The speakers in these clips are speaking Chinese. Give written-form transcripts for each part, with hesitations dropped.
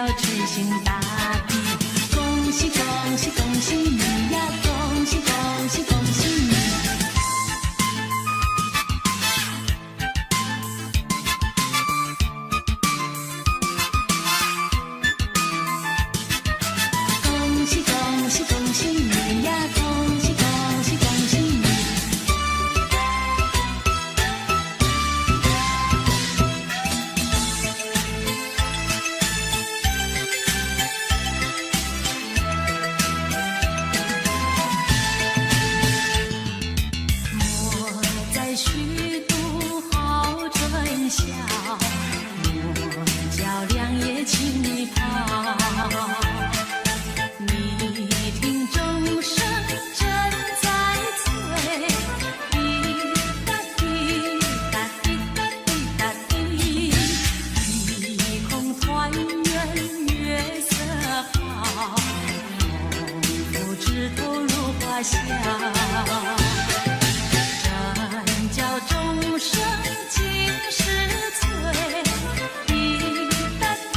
要吹醒大地。恭喜恭喜恭喜你呀！恭喜恭喜恭喜你！恭喜恭喜恭喜你呀！恭喜恭喜恭喜你！我在虚度好春宵，我叫良夜轻跑。你听钟声正在催，滴答滴答滴答滴答滴，一空团圆月色好，红拂枝头如花香。真叫钟声尽是催，滴答滴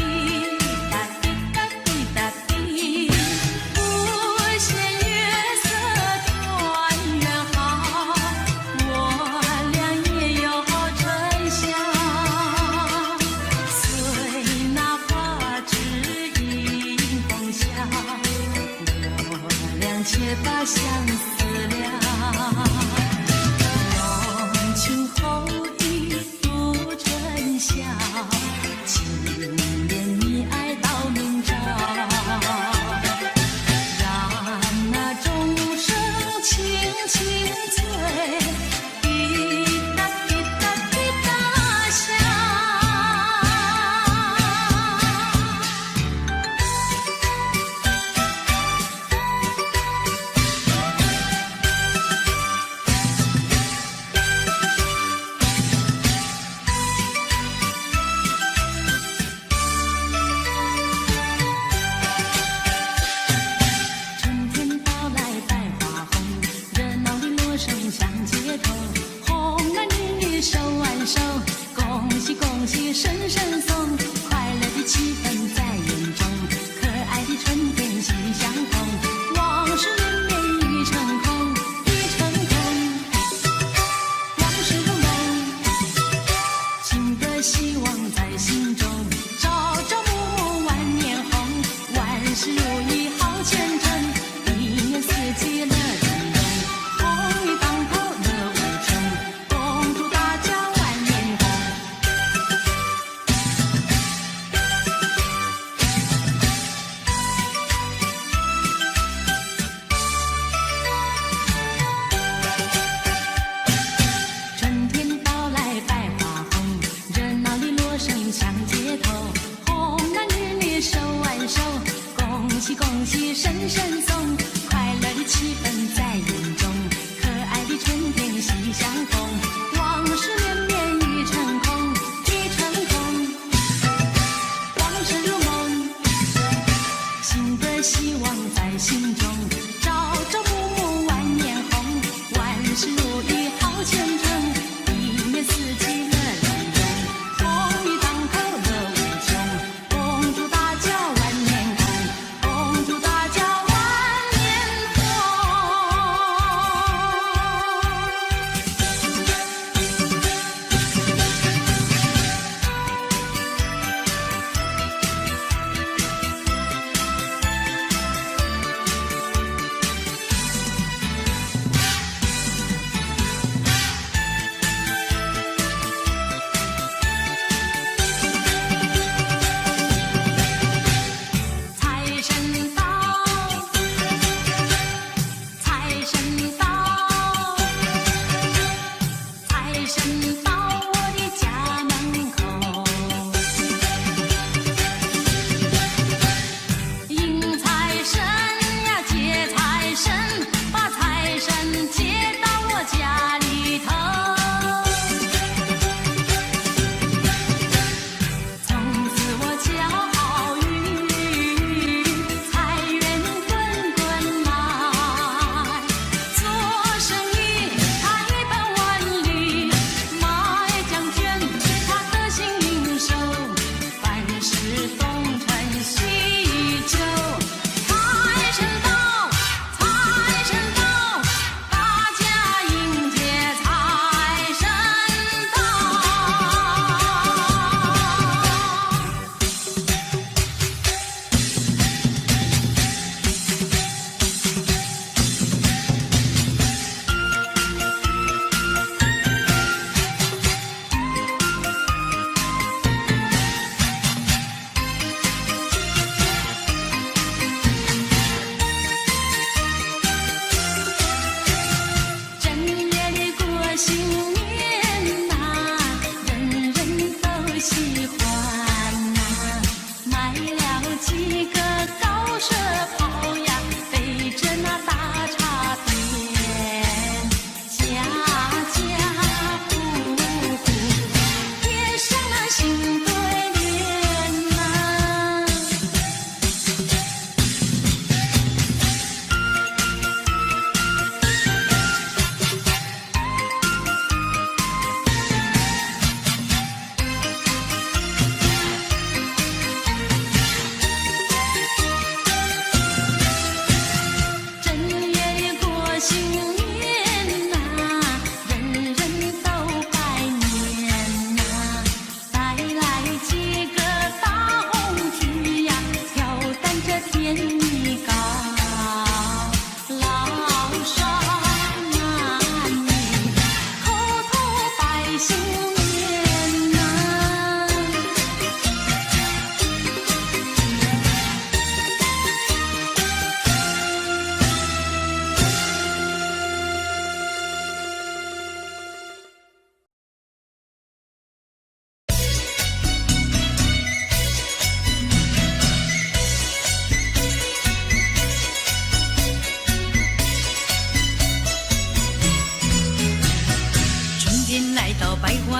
答滴答滴答滴，不嫌月色团圆好，我俩也有春宵。随那花枝迎风笑，我俩且把相思了。浓情厚意度春宵，情恋蜜爱到明朝。让那钟声轻轻催，滴答滴答滴答响。春天到来百花红，热闹的锣声响街头，红男绿女手挽手，恭喜恭喜声声送，快乐的气氛在眼中，可爱的春天喜相逢，往事绵绵已成空，已成空，往事如梦，情的希望在心中，朝朝暮暮万年红，万事如意好前程，一年四季乐融融，红运当头乐无穷，恭祝大家万年红。春天到来百花红，热闹的锣声响街头，红男绿女手挽手，恭喜恭喜声声送，快乐的气氛在眼中，可爱的春天喜相逢，往事绵绵已成空，已成空，往事如梦，新的希望在心中，朝朝暮暮万年红，万事如意好前程，一年四季乐融融，红运当头乐无穷，恭祝大家万年红，恭祝大家万年红。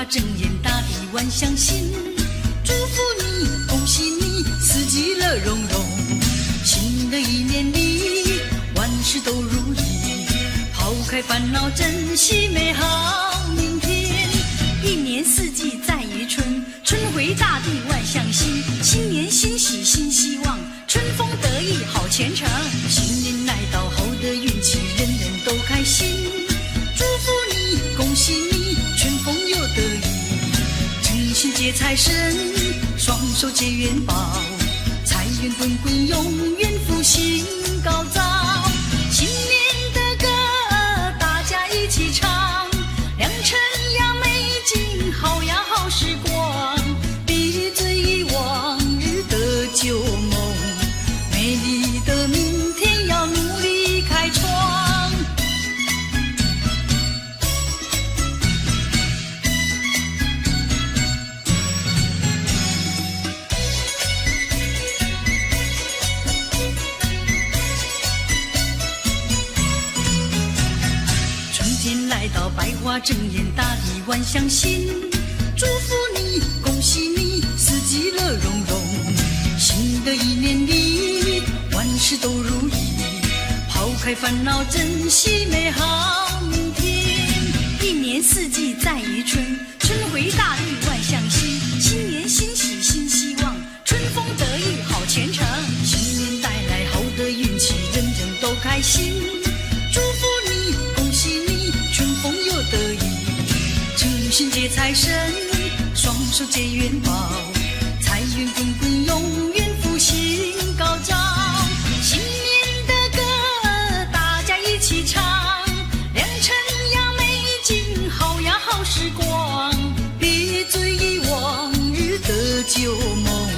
睁眼，大地万象新。祝福你，恭喜你，四季乐融融。新的一年里，万事都如意，抛开烦恼，珍惜美好明天。一年四季在于春，春回大地万象新。新年新喜新希望，春风得意好前程。新年来到后的运气，人人都开心。祝福你，恭喜你，春风又得意。诚心接财神，双手接元宝，财源滚滚，永远福星高照。新年的歌，大家一起唱，良辰呀美景，好呀好时光，别醉忆往日的旧梦，美丽的明天要努力开创。来到百花争艳，大地万象新。祝福你，恭喜你，四季乐融融。新的一年里，万事都如意，抛开烦恼，珍惜美好明天。一年四季在于春，春回大地万象新。新年新喜新希望，春风得意好前程。新年带来好的运气，人人都开心。祝福你，恭喜你，春风又得意。诚心接财神，双手接元宝，财源滚滚，永远福星高照。新年的歌，大家一起唱，良辰呀美景，好呀好时光，别醉忆往日的旧梦，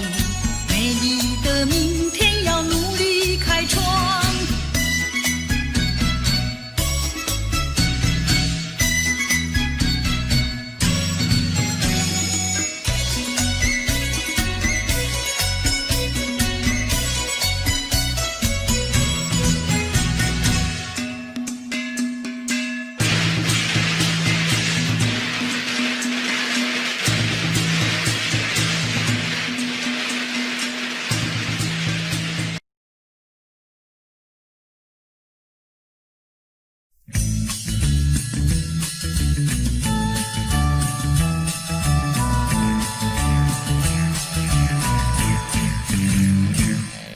美丽的明天要努力开创。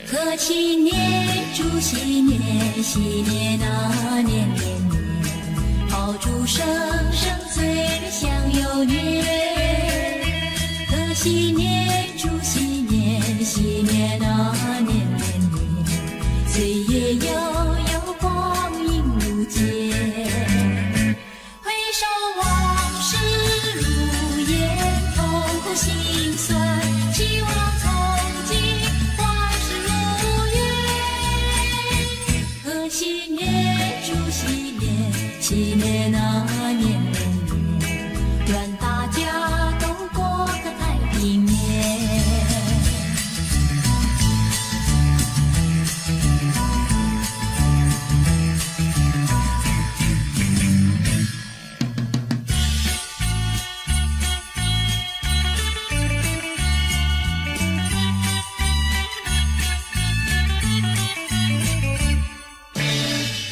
贺新年，祝新年，喜年啊年年年，爆竹声声催人享幼年。贺新年，祝新年，喜年啊年年年，岁月悠悠，光阴如箭。回首往事如烟，痛苦心酸，希望从今新年，祝新年，喜年啊年年年，愿大家都过个太平年。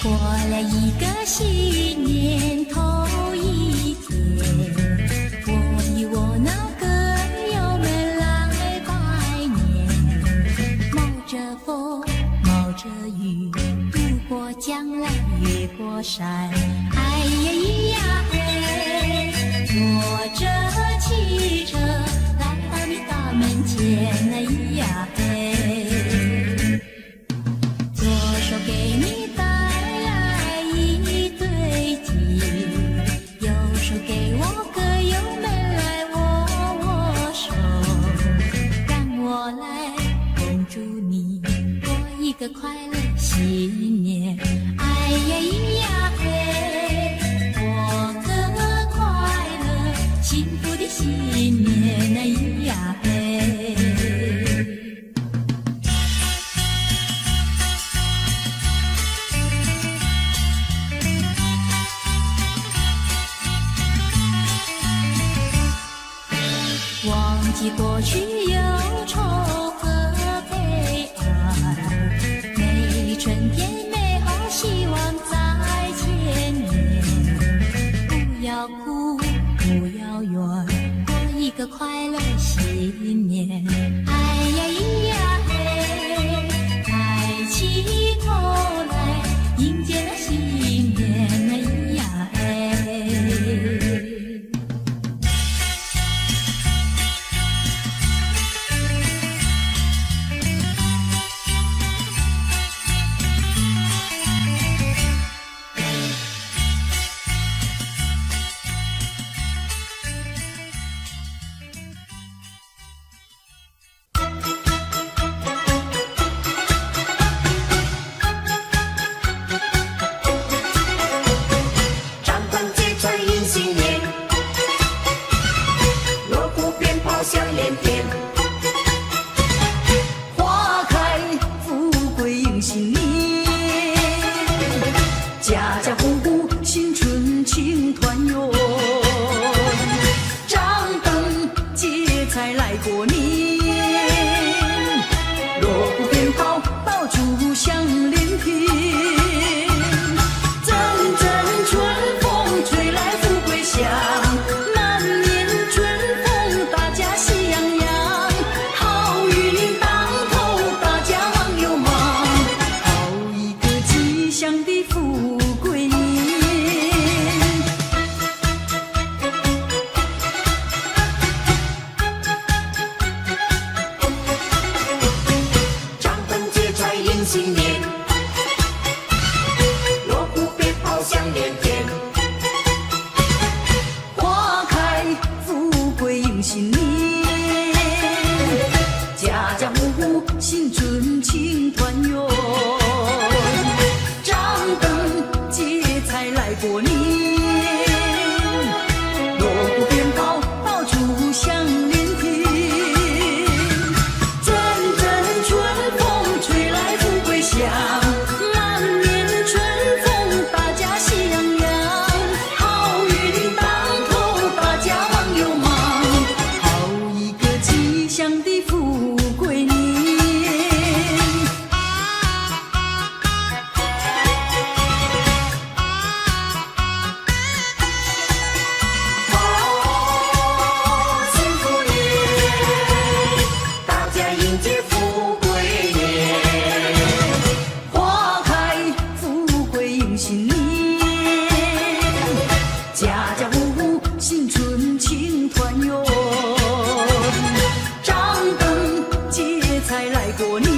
过了一个新年头一天，我与我那歌友们来拜年。冒着风，冒着雨，渡过江来，越过山。哎呀咿呀嘿，坐着汽车来到你大门前。哎咿呀嘿，左手给你带来一对鸡，右手给我歌友们来握握手，让我来恭祝你过一个快乐新年。哎呀咿呀嘿，过个快乐幸福的新年。哎咿呀嘿。起过去忧愁和悲哀，每春天美好希望在前面。不要哭，不要怨，过一个快乐新年。哎呀咿呀嘿，抬起头来，迎接了新年。哎呀嘿。响连天，花开富贵迎新年，家家户户新春庆团圆，张灯结彩来过年，锣鼓鞭炮爆竹响连天，阵阵春风吹来富贵香。新年，锣鼓鞭炮响连天，花开富贵迎新年，家家户户新春庆团圆，张灯结彩来过年，锣鼓鞭炮爆竹响连天，阵阵春风吹来响，满面春风，大家喜洋洋，好运当头，大家忙又忙，好一个吉祥的富贵年。幸福年，大家迎接富贵年。新年，家家户户新春庆团圆，张灯结彩来过年，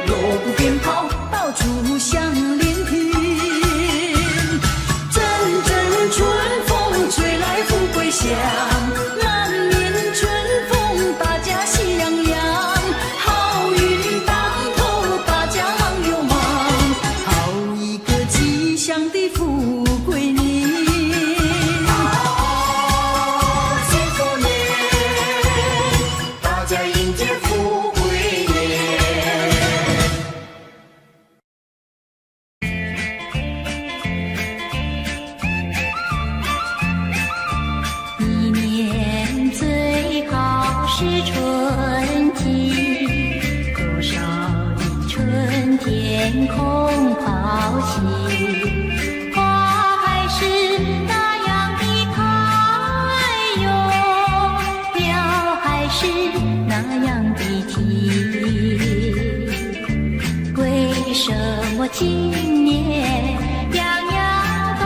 锣鼓鞭炮爆竹响连天，阵阵春风吹来富贵香，满面春风，大家喜洋洋，好运当头，大家忙又忙。吉祥的富贵年，幸福年，大家迎接富贵年。一年最好是春季，多少的春天空抛弃，花还是那样的开哟，鸟还是那样的啼。为什么今年样样都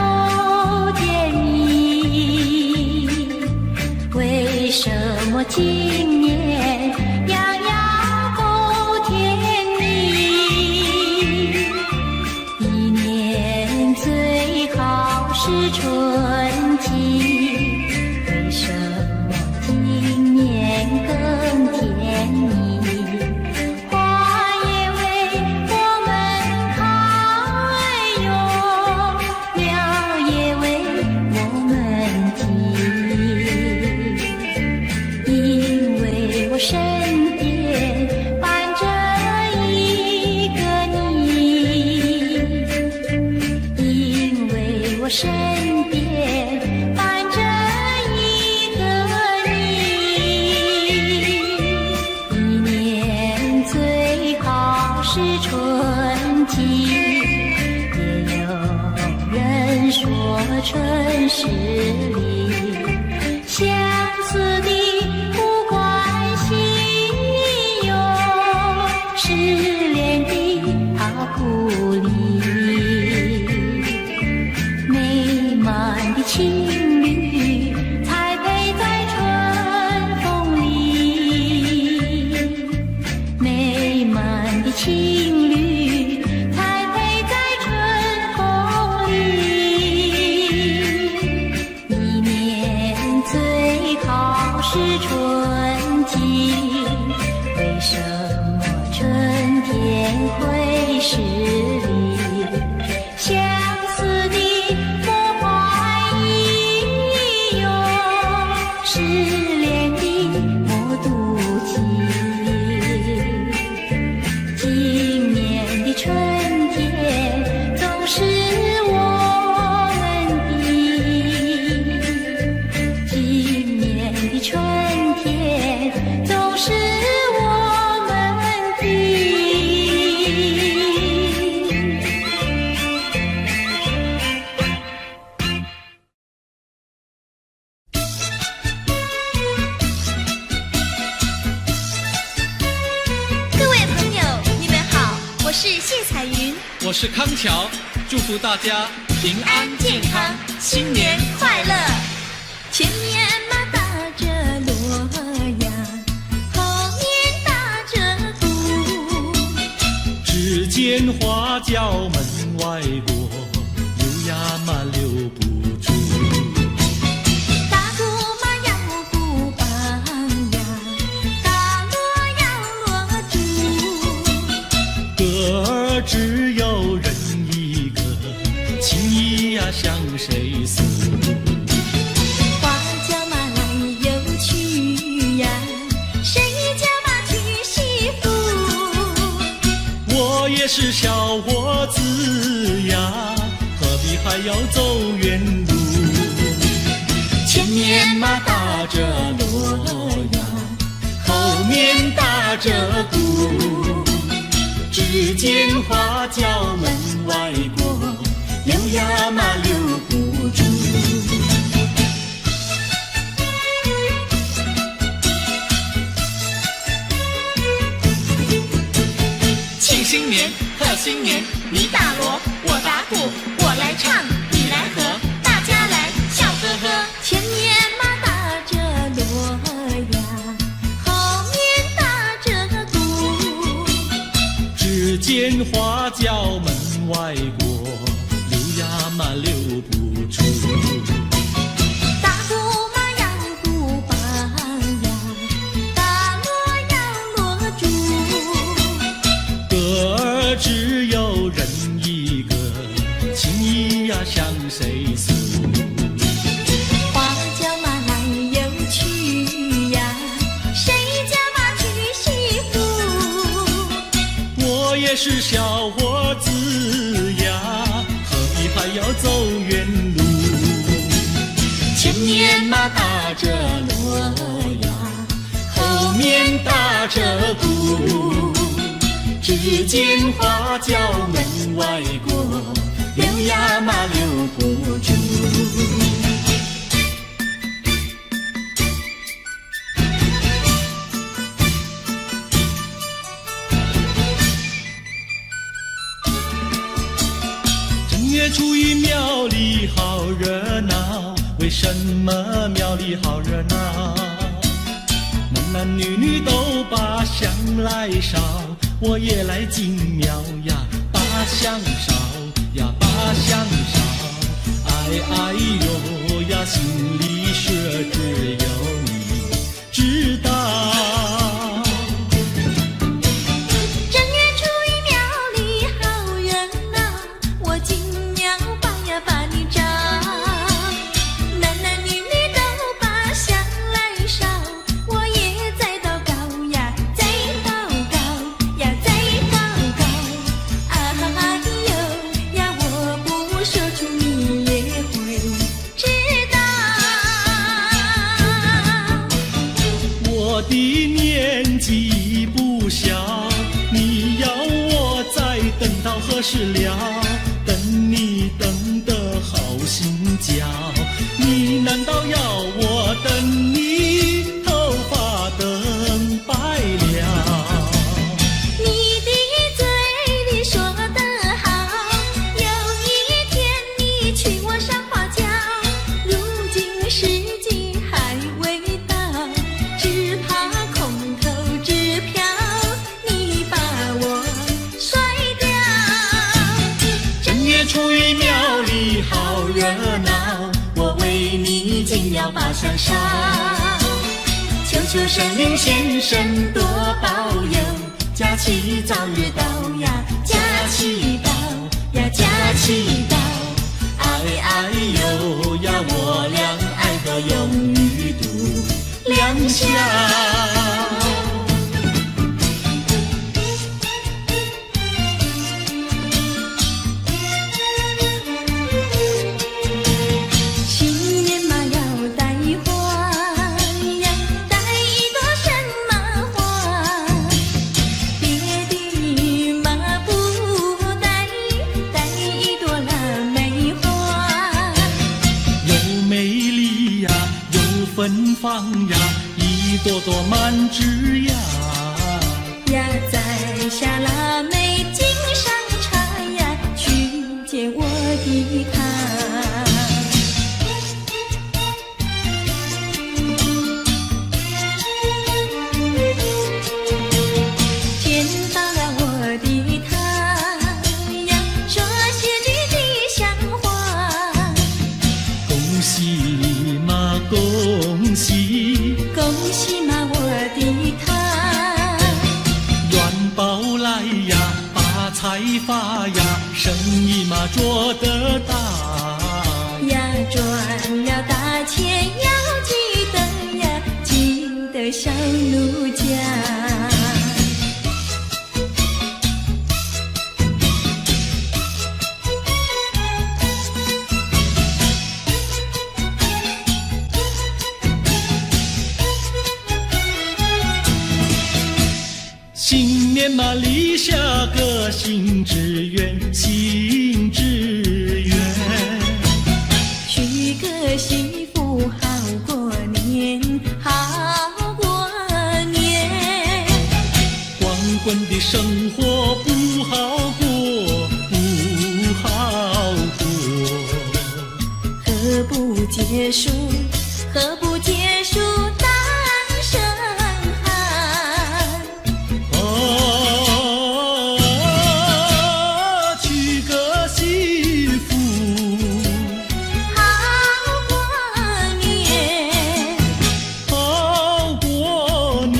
甜蜜？为什么今年样样都甜蜜？一年最好是春季，为什么今年更甜蜜？花也为我们开哟，鸟也为我们啼，因为是春季，也有人说春是离。相思的不关心哟，失恋的好故里。美满的情侣才配在春风里，美满的情侣才配在春风里。一年最好是春季，为什么春天会是离？相思的莫怀疑哟，失恋的莫妒忌。今年的春天总是我们的，今年的春天总是我们的。各位朋友，你们好，我是谢彩云，我是康桥，祝福大家平安健康，新年快乐。前面马打着锣呀，后面打着鼓，只见花轿门外过，溜呀嘛溜不住。打鼓嘛要鼓棒呀，打锣要锣珠。歌儿只有人一个，情意呀向谁诉？花轿嘛来又去呀，谁家嘛娶媳妇？我也是小伙子呀，何必还要走远路？前面嘛打着锣呀，后面打着鼓，只见花轿门外过，溜呀嘛溜不住。庆新年，贺新年，你打锣，我打鼓，我来唱，你来和，大家来笑呵呵。前面嘛打着锣呀，后面打着鼓，只见花轿门外过，溜呀嘛溜不住。打鼓嘛要鼓棒呀，打锣要锣珠。歌儿只有人一个，情意呀向谁诉？花轿嘛来又去呀，谁家嘛娶媳妇？我也是小伙子呀，何必还要走远路？前面嘛打着锣呀，后面打着鼓，只见花轿门外过，溜呀嘛溜不住。正月初一庙里好热闹，为什么庙里好热闹？男男女女都把香来烧，我也来进庙呀，把香烧呀，把香烧。哎哎呦呀，心里说只有你知道。正月初一庙里好热闹，我进庙把呀把你找，男男女女都把香来烧，我也在祷告呀，在祷告呀，在祷告。哎呦呀，我不说出你也会知道。我的合适了，等你等得好心焦。你难道要我等你头发等白了？你的嘴里说得好，有一天你娶我上花轿，如今时机还未到，只怕空头支票你把我甩掉。正月初一庙里好热闹，我为你敬了8扇烧，求求神灵先生多保佑，假期早日到呀，假期到呀，假期到，哎哎呦呀，我俩爱得永远度良宵。新年嘛要带花呀，带一朵什么花？别的嘛不带，带一朵腊梅花。又美丽呀，又芬芳呀，一朵朵满枝呀。呀，摘下腊梅敬上茶呀，去见我的他。见到了我的他呀，说些句吉祥话。恭喜嘛恭喜，恭喜嘛我的他，元宝来呀，发财发呀，生意嘛做得大。呀赚了大钱要记得呀，记得小奴家。新年嘛立下个新志愿，新志愿。娶个媳妇好过年，好过年。光棍的生活不好过，不好过。何不结束？何不结束单身汉？哦，娶个媳妇好过年。好过年。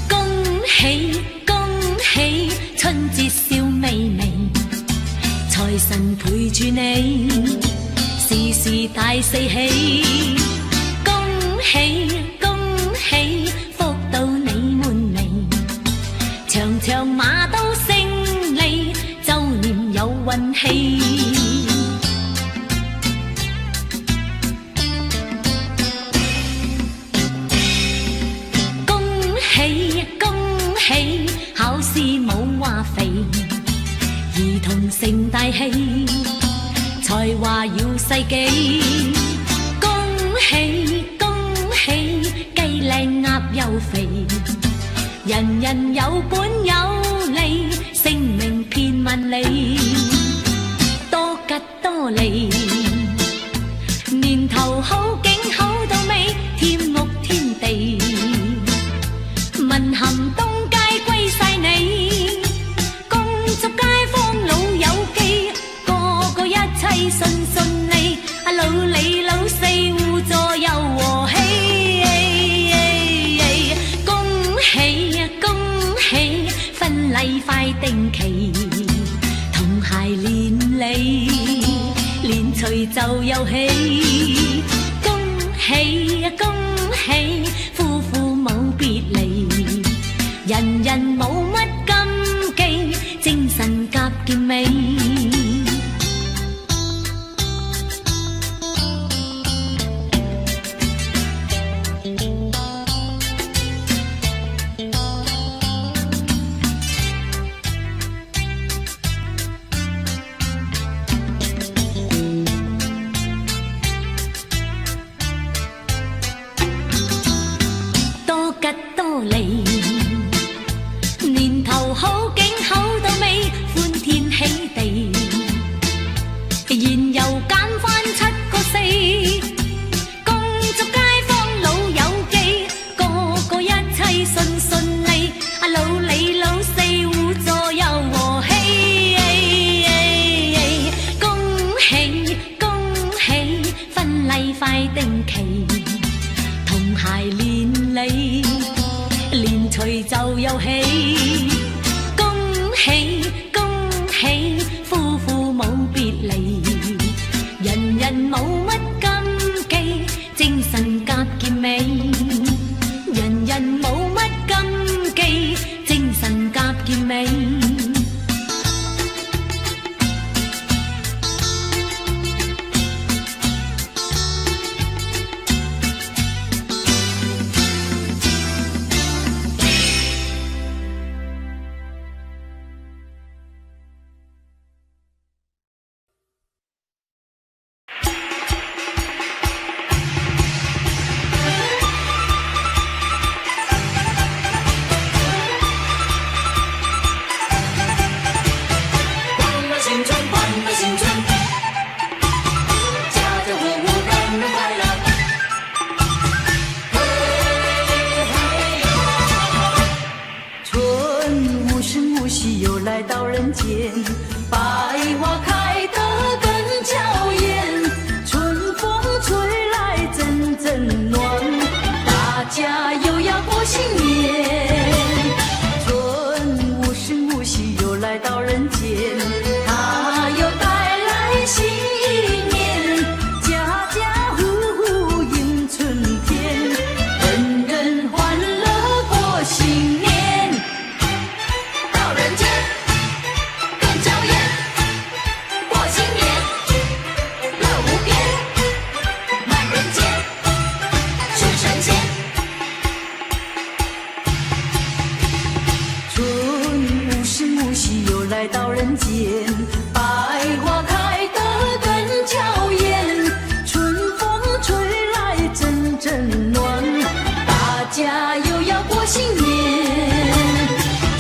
恭喜恭喜，春節笑眯眯，財神陪住你，時時大四喜。恭喜恭喜，福到你滿眉，場場馬都勝利，周年有運氣。恭喜恭喜，考試冇話肥，兒童成大器，才華耀世紀。恭喜恭喜，雞靚鴨又肥，人人有本有利，聲名遍萬里，多吉多利。年頭好景好到尾，添屋添地，文咸東街歸晒你，恭祝街坊老友記，個個一切順順利，老李老四互助又和氣。恭喜恭喜，婚禮快定期。鞋連理，連隨就有喜。恭喜啊恭喜，夫婦冇別離，人人冇乜禁忌，精神夾健美。就有喜，恭喜恭喜，夫婦冇別離，人人冇乜禁忌，精神夾健美，人人冇乜禁忌，精神夾健美。来到人间，百花开得更娇艳，春风吹来阵阵暖，大家又要过新年。春无声无息又来到人间，它又带来新一年，家家户户迎春天，人人欢乐过新年。到人间来到人间，百花开得更娇艳，春风吹来阵阵暖，大家又要过新年。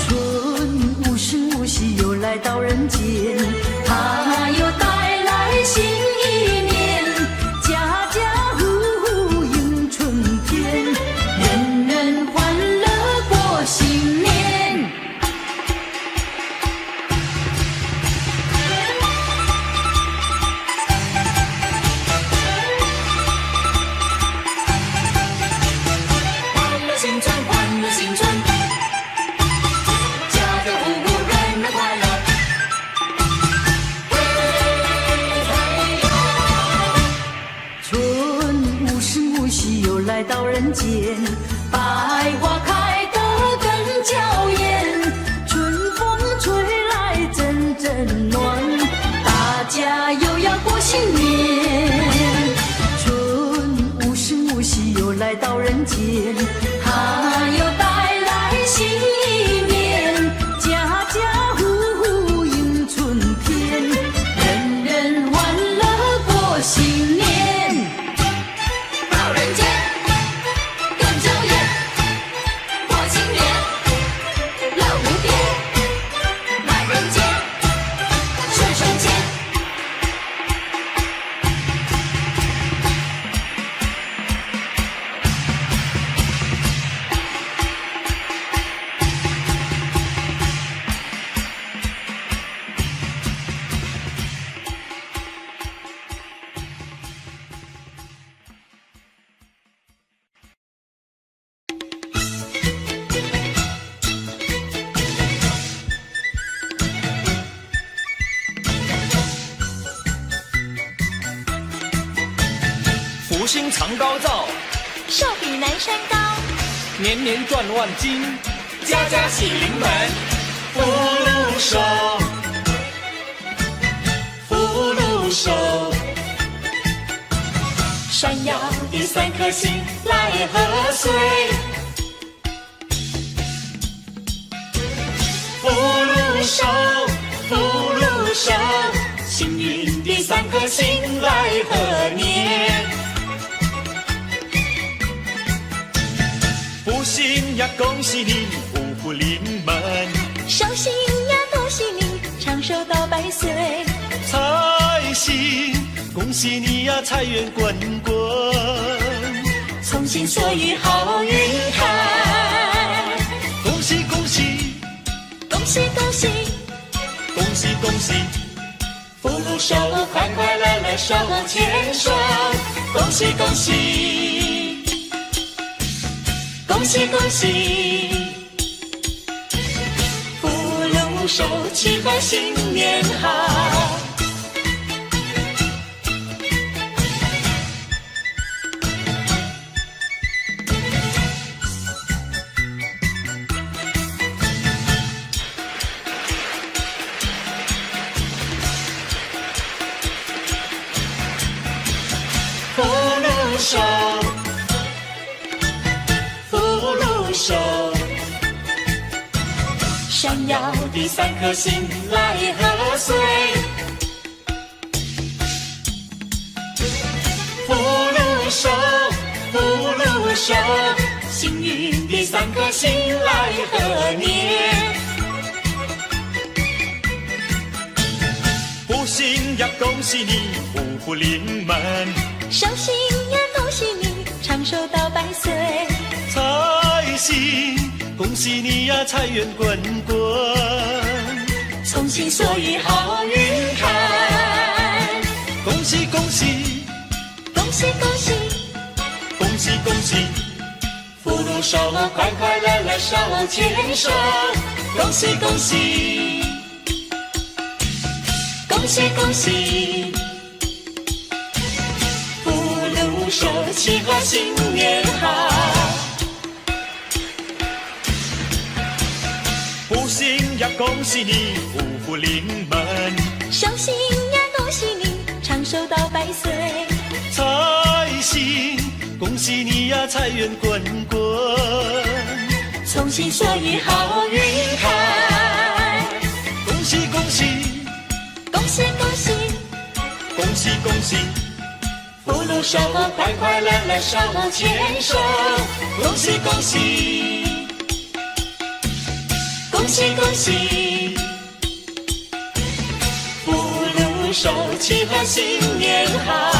春无声无息又来到人间，它又带来新一年，家家户户迎春天，人人欢乐过新年。来到人间，百花开得更娇艳，春风吹来阵阵暖，大家又要过新年。春无声无息又来到人间，它又带来新一年，家家户户迎春天，人人欢乐过新年。到人间星常高照，寿比南山高，年年赚万金，家家喜临门。福禄寿，福禄寿。闪耀的三颗星来贺岁，福禄寿，福禄寿，幸运的三颗星来贺年。福星呀，恭喜你，福福临门。寿星呀，恭喜你，长寿到100岁。财星，恭喜你呀，财源滚滚。从心所欲好运开，恭喜恭喜，恭喜恭喜，恭喜恭喜，福禄寿，快快乐乐手牵手。恭喜恭喜，恭喜恭喜，福禄寿，祈贺新年好。福禄寿，福禄寿，闪耀的三颗星来贺岁。福禄寿，福禄寿，幸运的三颗星来贺年。福星呀，恭喜你，福福临门。寿星呀，恭喜你，长寿到100岁。财星，恭喜你呀，财源滚滚。从心所欲好运开，恭喜恭喜，恭喜恭喜，恭喜恭喜，福禄寿，快快乐乐手牵手。恭喜恭喜，恭喜恭喜，福禄寿，祈贺新年好。福星呀，恭喜你，福福临门。寿星呀，恭喜你，长寿到100岁。财星，恭喜你呀，财源滚滚。从心所欲好运开，恭喜恭喜，恭喜恭喜，恭喜恭喜，福禄寿，快快乐乐手牵手。恭喜恭喜，恭喜恭喜，福禄寿，祈贺新年好。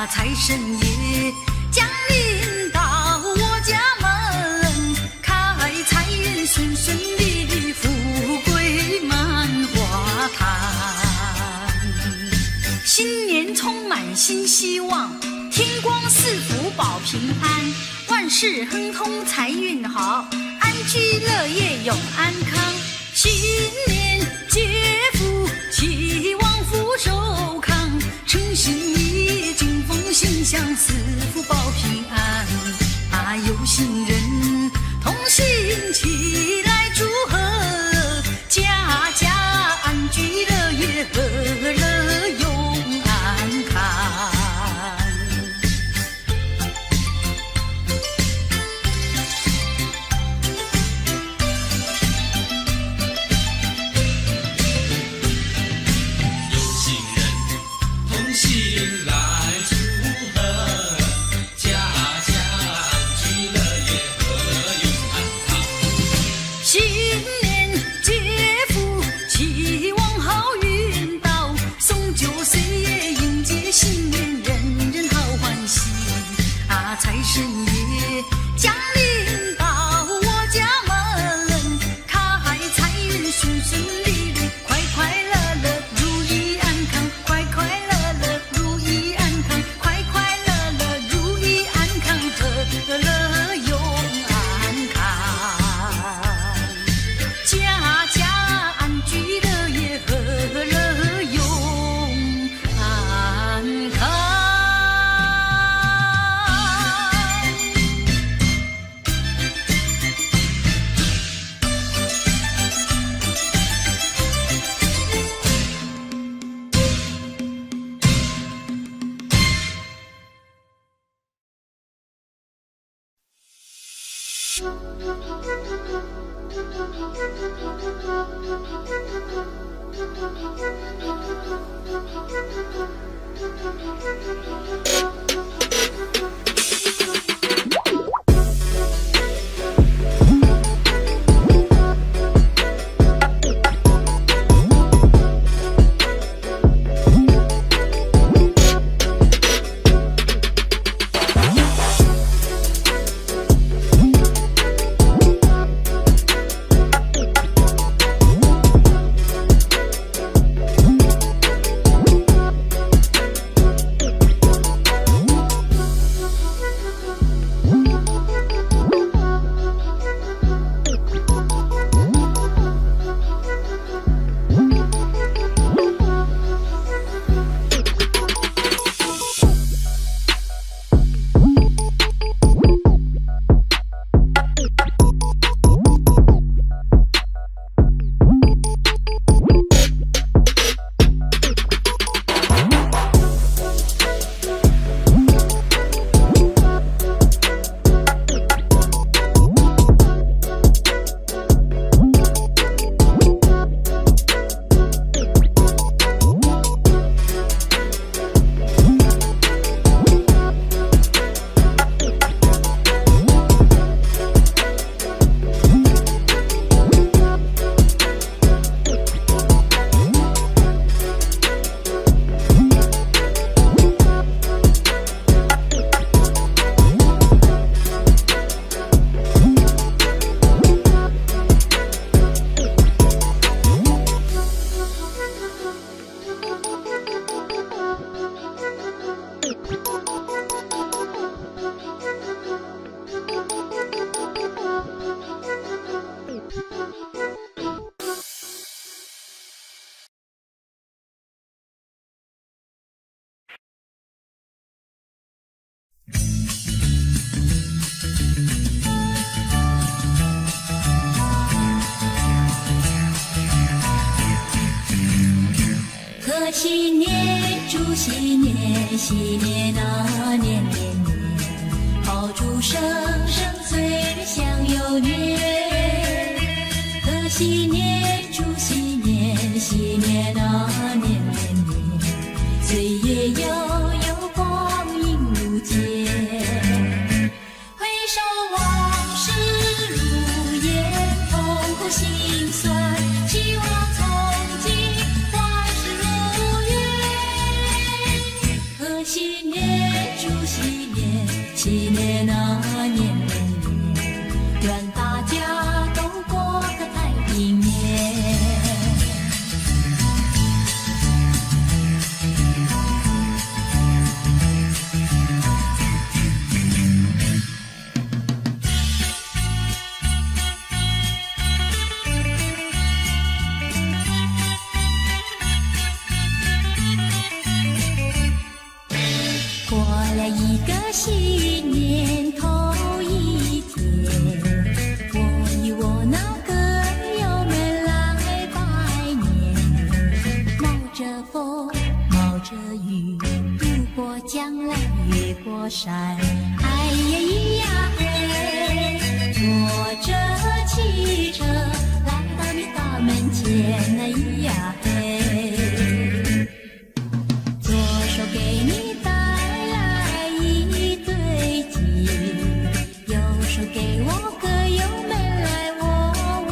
财神爷降临到我家门，开财运顺顺利，富贵满花坛。新年充满新希望，天光赐福保平安，万事亨通财运好，安居乐业永安康。新年接福，期望福寿康，诚心意敬奉心想，四福保平安。有心人同心齐来祝贺，家家安居乐业，和乐永安康。贺新年，祝新年，新年啊年年年，爆竹声声催人想又年。贺新年，祝新年，新年啊年年年，岁月悠悠，光阴如箭。回首往事如烟，痛苦心酸，希望从今万事如愿。贺新年，祝新年，新年啊年年年，愿大家都过个太平年。过了一个新年头一天，我与我那歌友们来拜年，冒着风，冒着雨，渡过江来，越过山，哎呀咿呀嘿，坐着汽车来到你大门前，哎咿呀嘿，左手给你带来一对鸡，右手给我歌友们来握握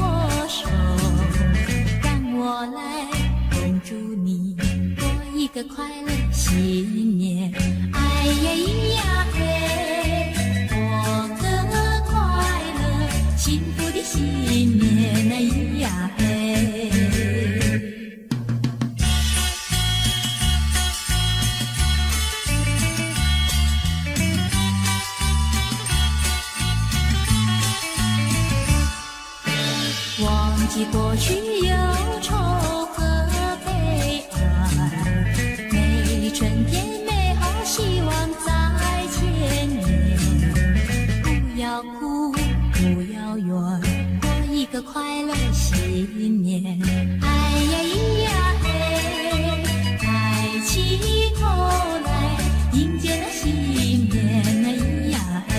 手，让我来恭祝你过一个快乐新年，哎呀咿呀嘿，过个快乐幸福的新年，哎咿呀嘿。忘记过去忧愁和悲哀，美丽春天，美好希望在前面。不要哭，不要怨，过一个快乐新年。哎呀咿呀嘿，抬起头来，迎接那新年。哎呀嘿。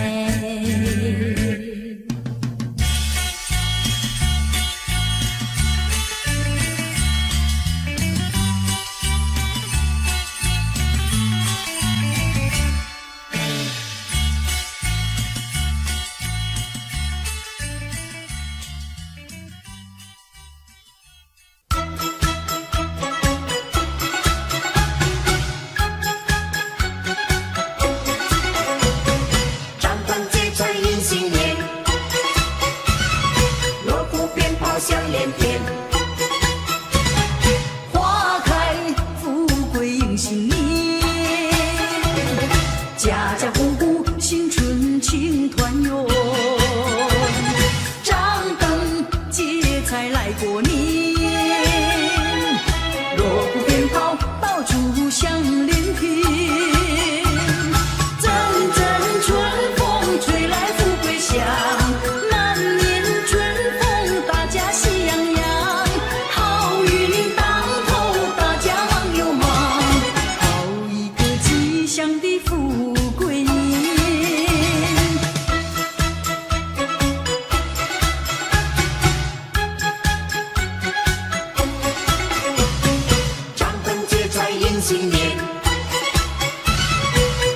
新年，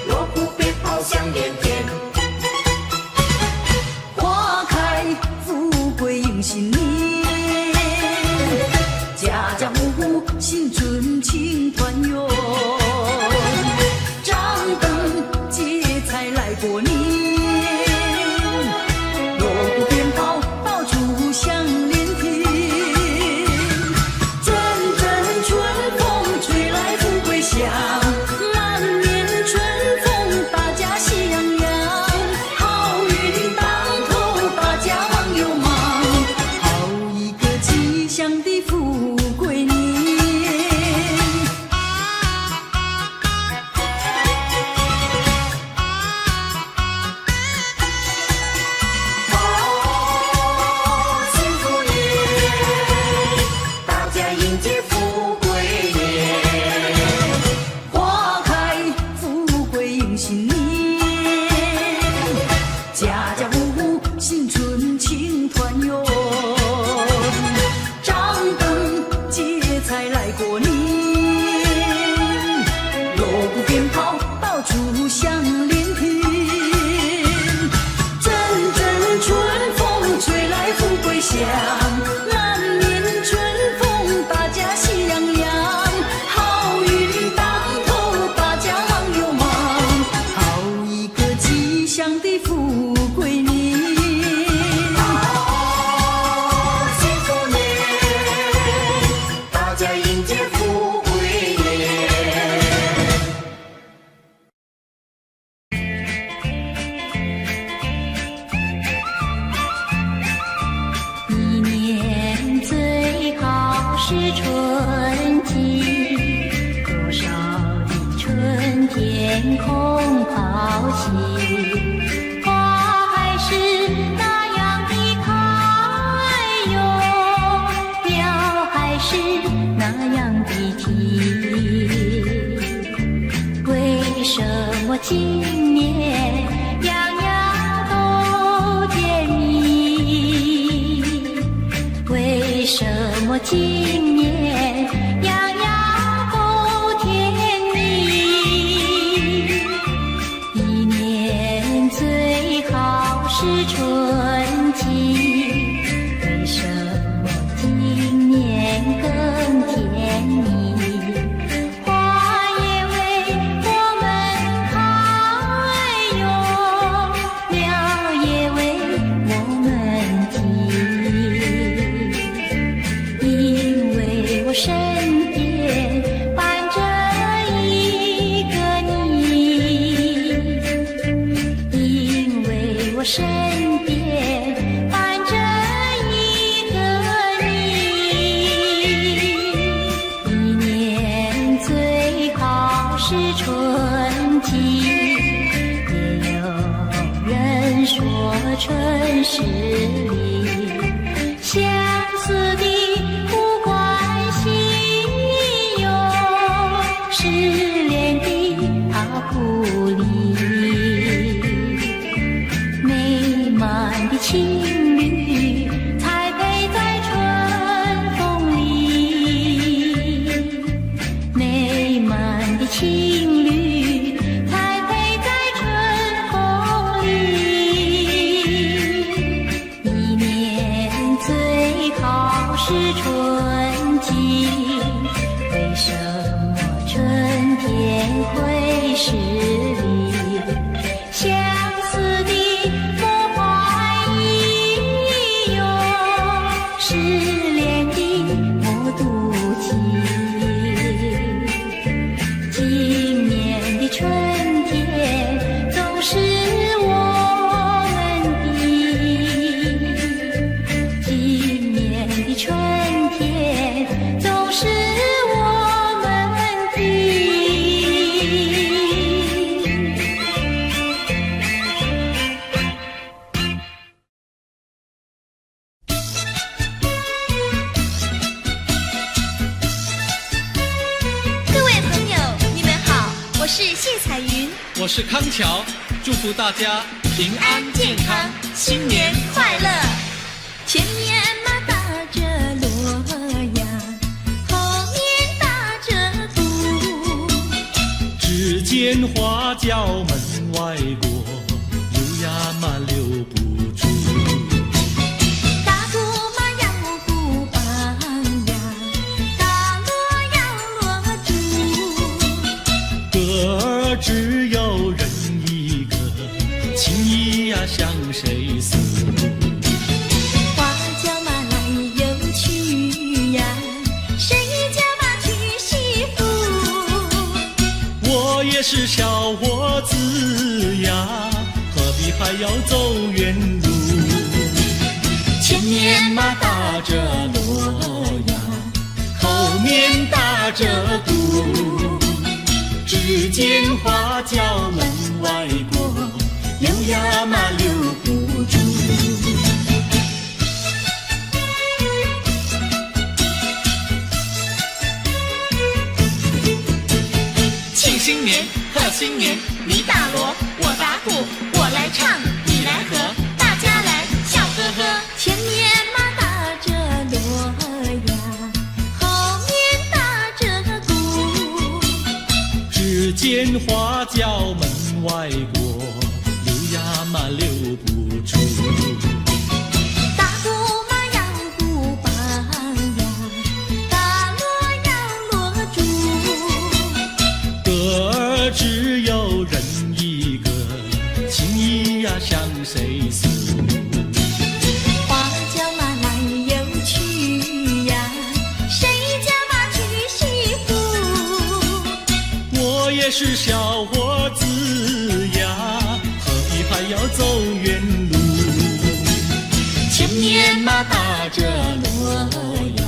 锣鼓鞭炮响连天，花开富贵迎新年，家家户户新春庆团圆，张灯结彩来过年，锣鼓鞭炮爆竹响连天，阵阵春风吹来富贵香，满面春风大家喜洋洋，好运当头大家忙又忙，好一个吉祥的富贵年。幸福年，大家迎接富贵年，花开富贵迎新年，家家户户新春庆团圆，张灯结彩来过年，锣鼓鞭炮爆竹响连天，阵阵春风吹来富贵香，满面春风大家喜洋洋，好运当头大家忙又忙，好一个吉祥的富贵年。幸福年，大家迎接富贵年。一年最好是春季，多少的春天空好戏，花还是那样的开哟，鸟还是那样的啼，为什么今年样样都甜蜜？为什么今年样样都甜蜜？一年最好是春季，为什么今年更甜蜜？花也为我们开哟，鸟也为我们啼，因为我身边伴着一个你，因为我身边伴着一个你。一年最好是春季，也有人说春是离，相思的不关系哟，失恋的他不理，美满的情侣才配在春风里，美满的情侣才配在春风里。一年最好是春季，为什么春天会是离？相思的不怀疑哟，失恋的莫妒忌。今年的春天总是我们的，今年的春天总是我们的。各位朋友，你们好，我是谢彩云，我是康桥，祝福大家平安健康，新年快乐。前面马打着锣呀，后面打着鼓，间花轿门外过，留呀嘛留不住。大鼓嘛要鼓棒呀，大锣要锣珠。歌儿只有人一个，情意呀向谁诉？花轿嘛来又去呀，谁家嘛娶媳妇？我也是小伙子呀，何必还要走远路？前面嘛打着锣呀，后面打着鼓，只见花轿门外过，留呀嘛留不住。庆新年，贺新年，你打锣，我打鼓，我来唱，你来和，大家来笑呵呵。前面嘛打着锣呀，后面打着鼓。只见花轿门外过，留呀嘛留不住。大鼓嘛要鼓棒呀，大锣要锣珠。歌儿只有人一个，情意呀向谁诉？花轿嘛来又去呀，谁家嘛娶媳妇？我也是小伙子呀，何必还要走远路？前面嘛打着锣呀，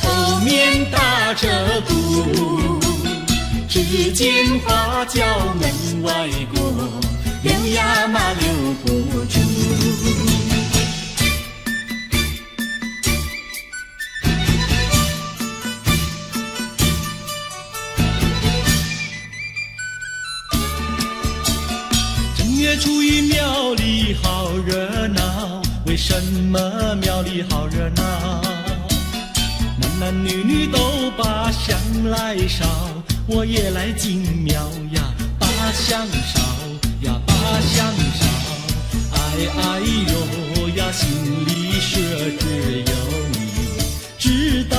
后面打着鼓，只见花轿门外过，留呀嘛留不住。正月初一庙里好热闹，为什么庙里好热闹？男男女女都把香来烧，我也来进庙呀，把香烧呀，把香烧。哎哎呦呀，心里说只有你知道。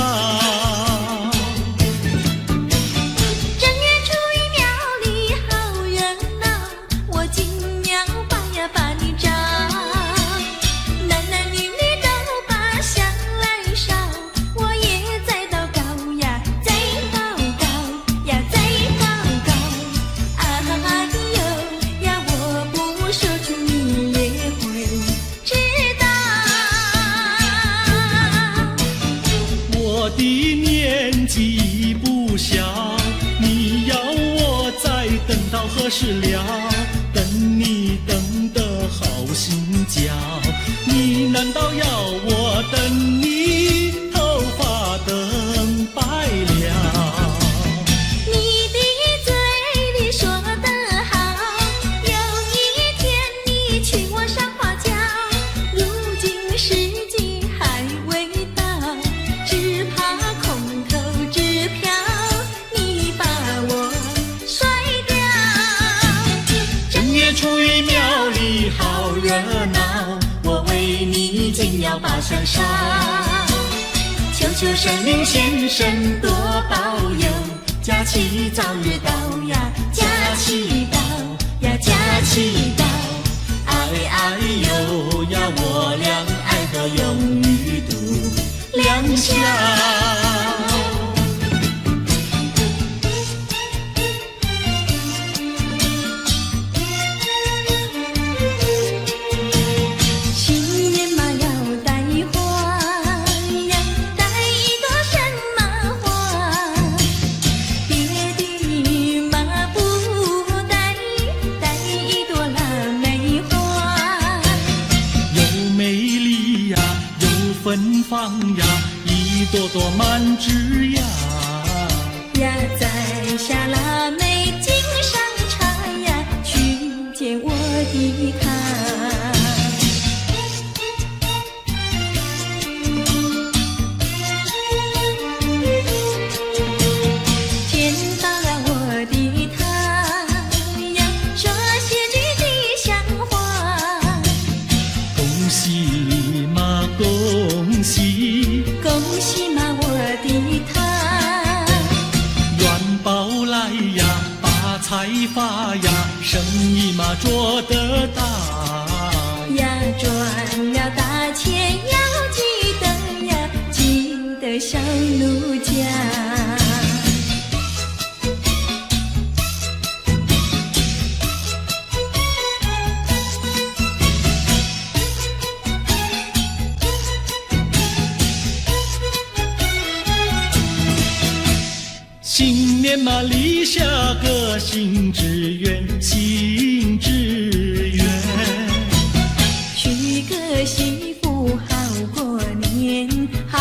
正月初一庙里好热闹，我进庙把呀把你找。男男女女都把香来烧，我也在祷告呀，在祷告呀，在祷告。哎呦呀，我不说出你也会知道。我的年纪不小，你要我再等到何时了？等你等得好心焦，你难道要我等你头发等白了？你的嘴里说得好，有一天你娶我上花轿，如今时机还未到，只怕空头支票你把我甩掉。正月初一庙里好热闹，我为你进庙把香烧。求求神灵先生多保佑，假期早日到呀，假期到呀，假期到。哎哎呦呀，我俩爱得永远度良宵。新年嘛要带花呀，带一朵什么花？别的嘛不带，带一朵腊梅花。又美丽呀，又芬芳呀，一朵朵满枝桠。呀，在下腊梅敬上茶呀，去见我的他。见到了我的他，财发呀，生意嘛做得大呀，赚了大钱要记得呀，记得上奴家。新年嘛立下个新志愿，新志愿。娶个媳妇好过年，好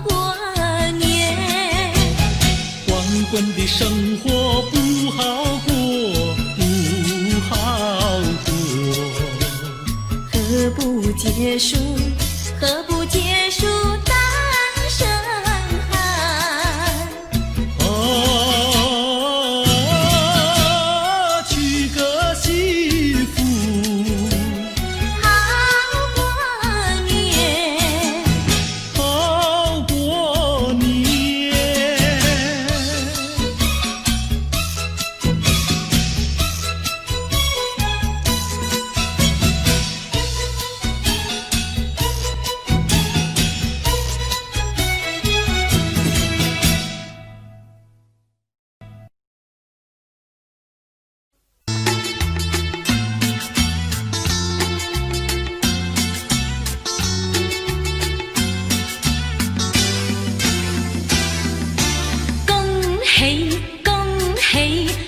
过年。光棍的生活不好过，不好过。何不结束？何不结束单身汉？娶个媳妇好过年，好过年。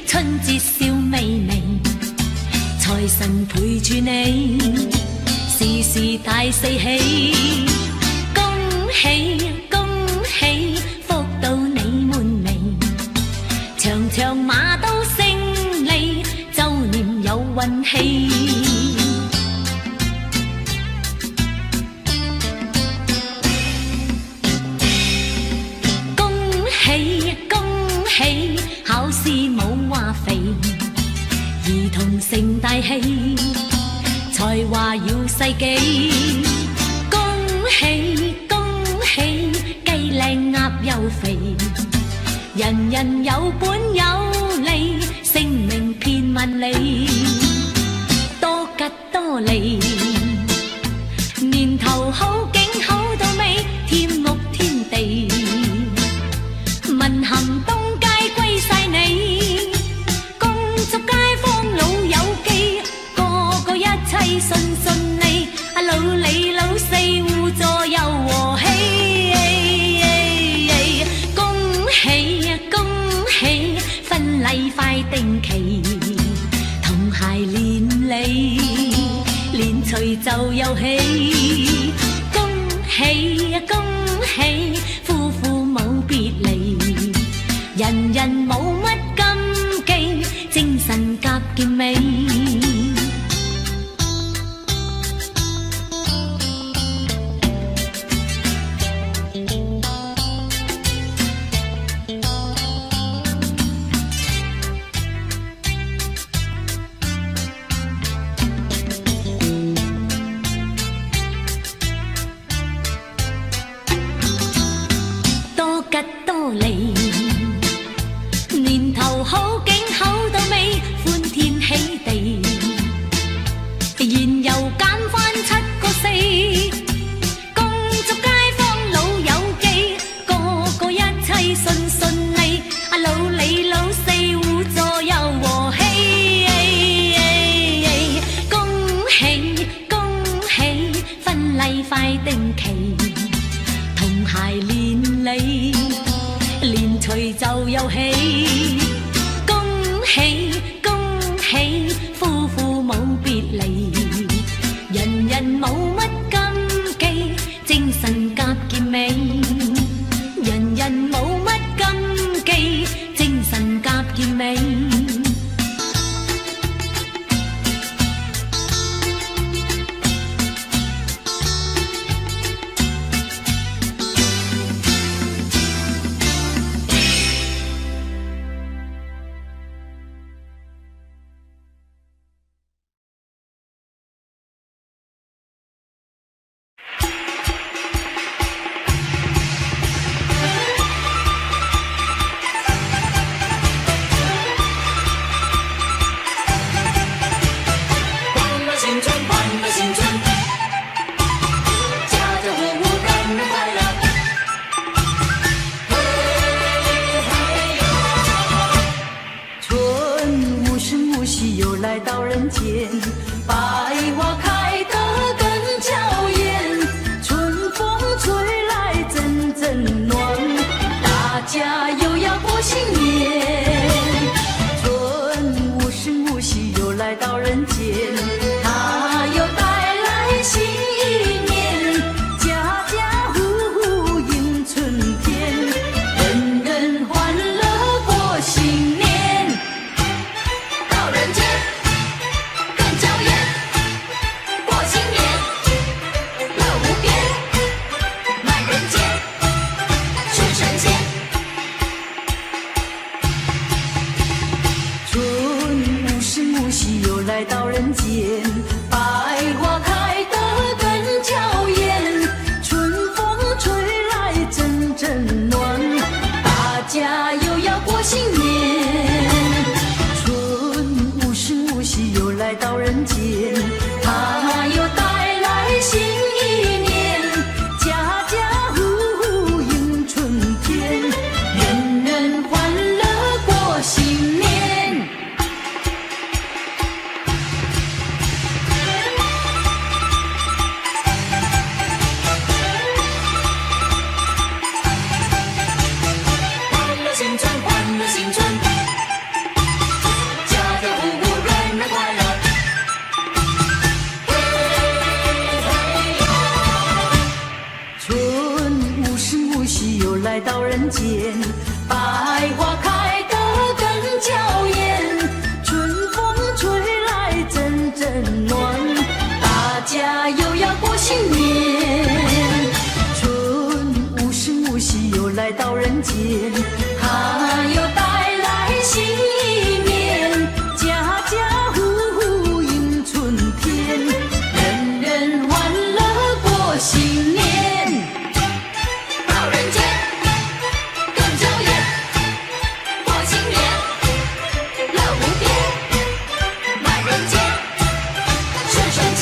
春節笑眯眯，財神陪住你，事事大四喜。恭喜恭喜，福到你滿眉，場場馬都勝利，周年有運氣。恭喜恭喜，考試冇話肥，兒童成大器，才華耀世紀。恭喜恭喜，雞靚鴨又肥，人人有本有利，聲名遍萬里，多吉多利。年頭好景好到尾，添屋添地，文咸東街歸晒你，恭祝街坊老友記，個個一切順順利，老李老四互助又和氣。恭喜恭喜，婚禮快定期，同諧連理，連隨就有喜。恭喜恭喜，夫婦冇別離，人人冇乜禁忌，精神夾健美。多吉多利，年頭好景好到尾，歡天喜地，燃油減返7個4，恭祝街坊老友記，個個一切順順利，老李老四互助又和氣。恭喜恭喜，婚禮快定期，同諧連理，連隨就有喜。恭喜恭喜，夫婦冇別離，人人冇乜禁忌，精神夾健美，人人冇乜禁忌，精神夾健美。来到人间，百花开得更娇艳，春风吹来阵阵暖，大家又要过新年。春无声无息又来到人间，它又带来新一年，家家户户迎春天，人人欢乐过新年。到人间更娇艳，过新年乐无边，满人间是神仙。春无声无息又来到人间，百花开得更娇艳，春风吹来阵阵暖，大家又要过新年。春无声无息又来到人间，它又带来新一年，家家户户迎春天，人人欢乐过新年。欢乐新春，欢乐新春，家家户户人人快乐。春无声无息又来到人间，百花开得更娇艳，春风吹来阵阵暖，大家又要过新年。春无声无息又来到人间，它又带来新一年，家家户户迎春天，人人欢乐过新年。到人间更娇艳，过新年乐无边，满人间是神仙。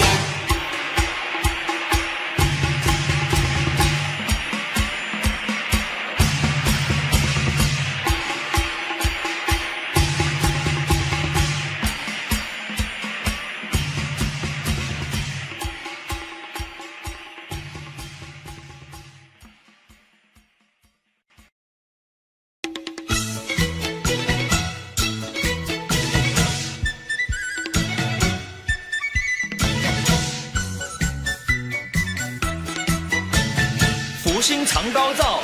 福星常高照，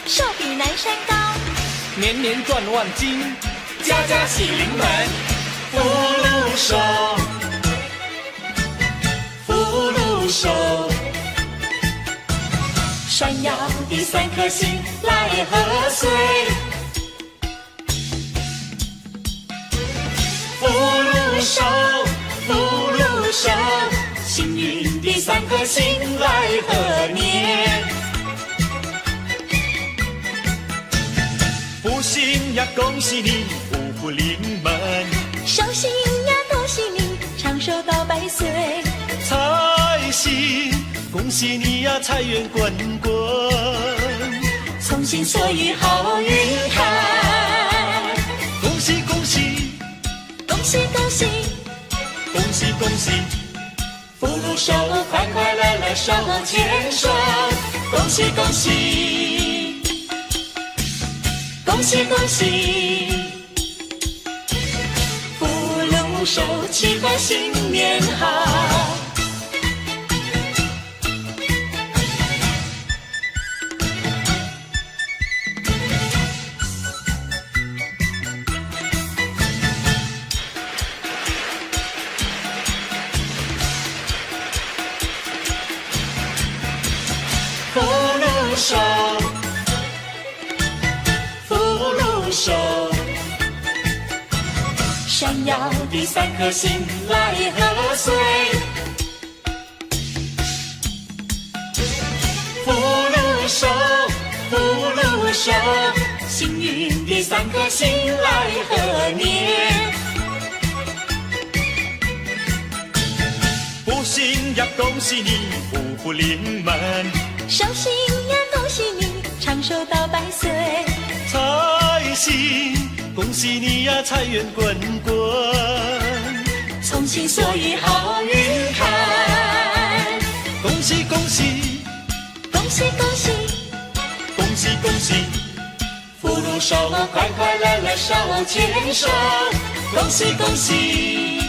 寿比南山高，年年赚万金，家家喜临门，福禄寿，福禄寿。闪耀的三颗星来贺岁，福禄寿，福禄寿。幸运的三颗星来贺年，福星呀恭喜你，福福临门，寿星呀恭喜你，长寿到100岁。财星恭喜你呀财源滚滚，从心所欲好运开，恭喜恭喜恭喜恭喜，恭喜恭喜，福禄寿，快快乐乐手牵手，恭喜恭喜，恭喜恭喜，福禄寿，祈贺新年好。福禄寿，福禄寿，闪耀的三颗星来贺岁，福禄寿，福禄寿，幸运的三颗星来贺年，福星呀恭喜你，福福临门，寿星呀恭喜你，长寿到100岁。财星恭喜你呀财源滚滚，从心所欲好运开。恭喜恭喜，恭喜恭喜，恭喜恭喜，福禄寿，快快乐乐手牵手。恭喜恭喜，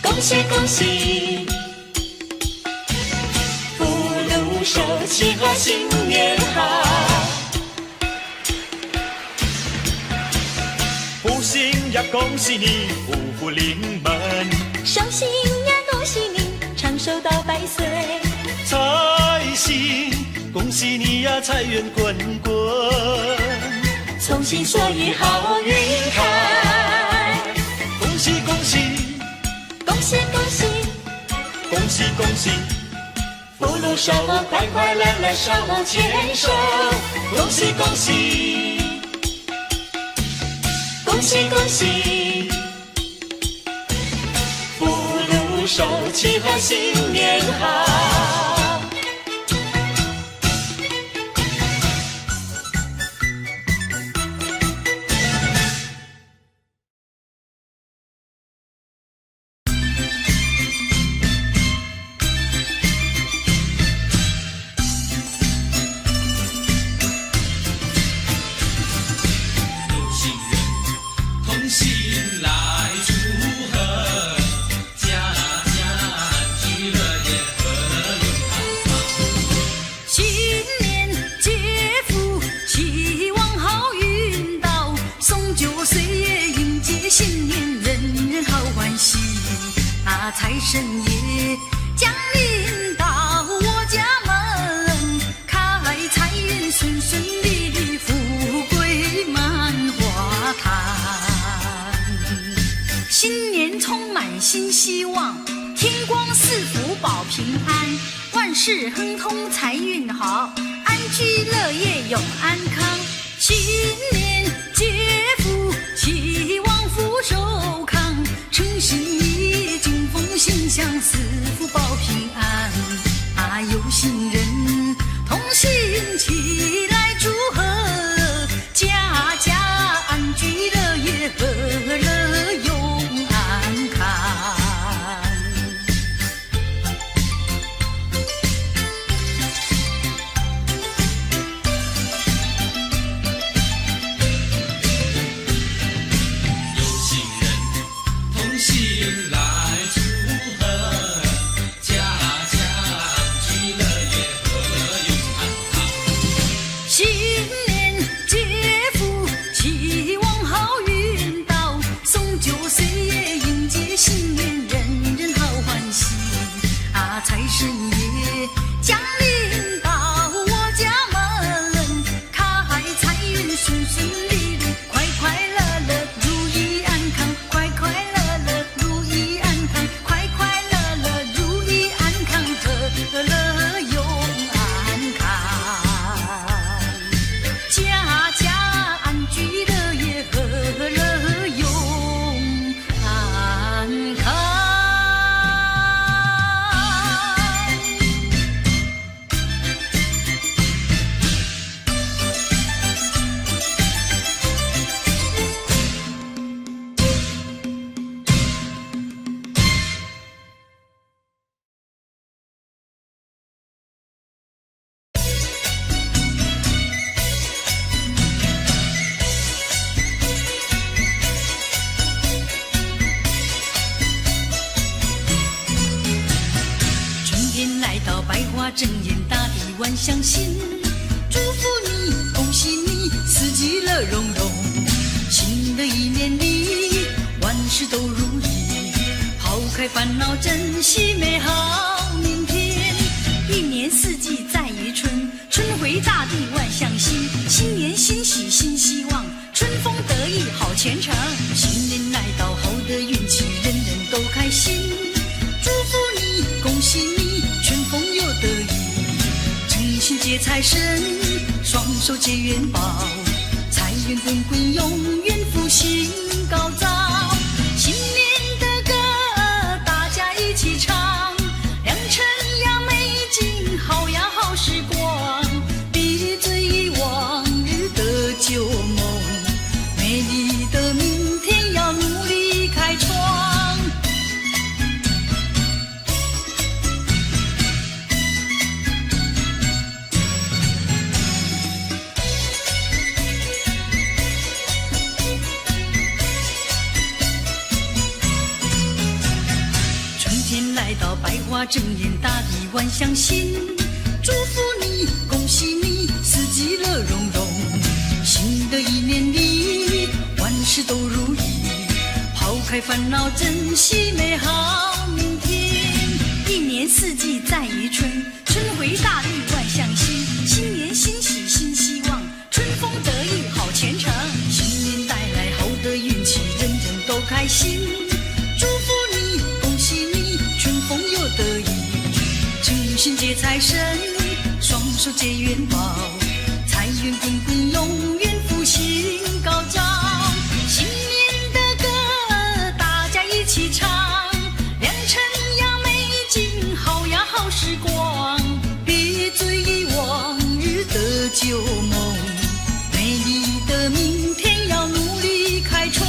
恭喜恭喜，福禄寿，喜贺新年好。福星呀，恭喜你，福福临门；寿星呀，恭喜你，长寿到100岁。财星，恭喜你呀，财源滚滚；从心所欲好运开。恭喜恭喜，恭喜恭喜，恭喜恭喜，福禄寿，快快乐乐手牵手。恭喜恭喜，恭喜恭喜，福禄寿，喜贺新年好。财神爷降临到我家门，开财运顺顺利利，富贵满花坛。新年充满新希望，天光赐福保平安，万事亨通财运好，安居乐业永安康。新年接福，期望福寿康，诚心心想四福保平安，有心人同心齐来祝贺，家家安居乐业，和乐永安康。有心人同心来。财神爷降临到我家门，开财运顺顺利利，快快乐乐如意安康，快快乐乐如意安康，快快乐乐如意安康，和乐永安康，家家安居乐业，和乐永安康。正言大地万象新，祝福你，恭喜你，四季乐融融。新的一年里，万事都如意，抛开烦恼，珍惜美好明天。一年四季在于春，春回大地万象新，新年欣喜新希望，春风得意好前程。新年来到，好的运气，人人都开心。祝福你，恭喜你，春风又得意，诚心接财神，双手接元宝，财源滚滚，永远福星高照。新年的歌大家一起唱，良辰呀美景，好呀好时光，闭嘴忆往日的旧梦，美丽的明天要努力开创。到百花争艳，大地万象新。祝福你，恭喜你，四季乐融融。新的一年里，万事都如意，抛开烦恼，珍惜美好明天。一年四季在于春，春回大地万象新。新年新喜新希望，春风得意好前程。新年带来好的运气，人人都开心。祝福你，恭喜你，春风又得意。诚心接财神，双手接元宝，财源滚滚，永远福星高照。新年的歌大家一起唱，良辰呀美景，好呀好时光。别追忆往日的旧梦，美丽的明天要努力开创。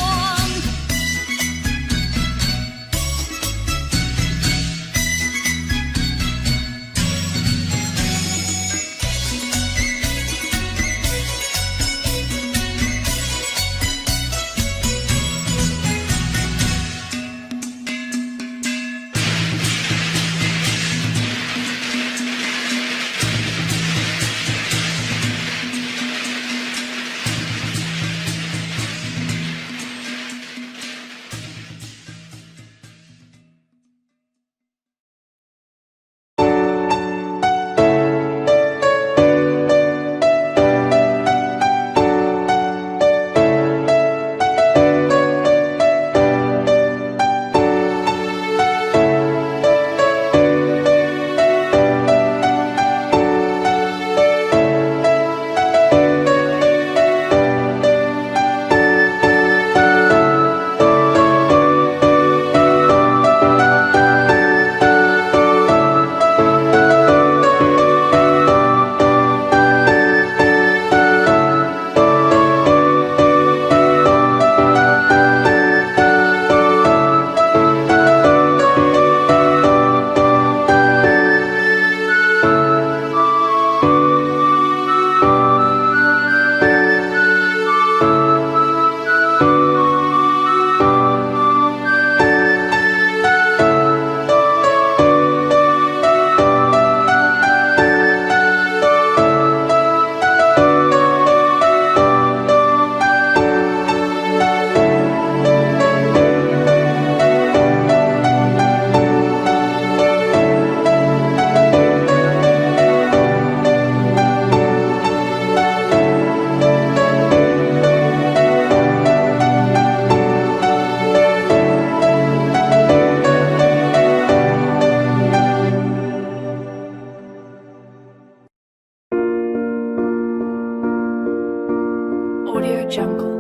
Audio Jungle.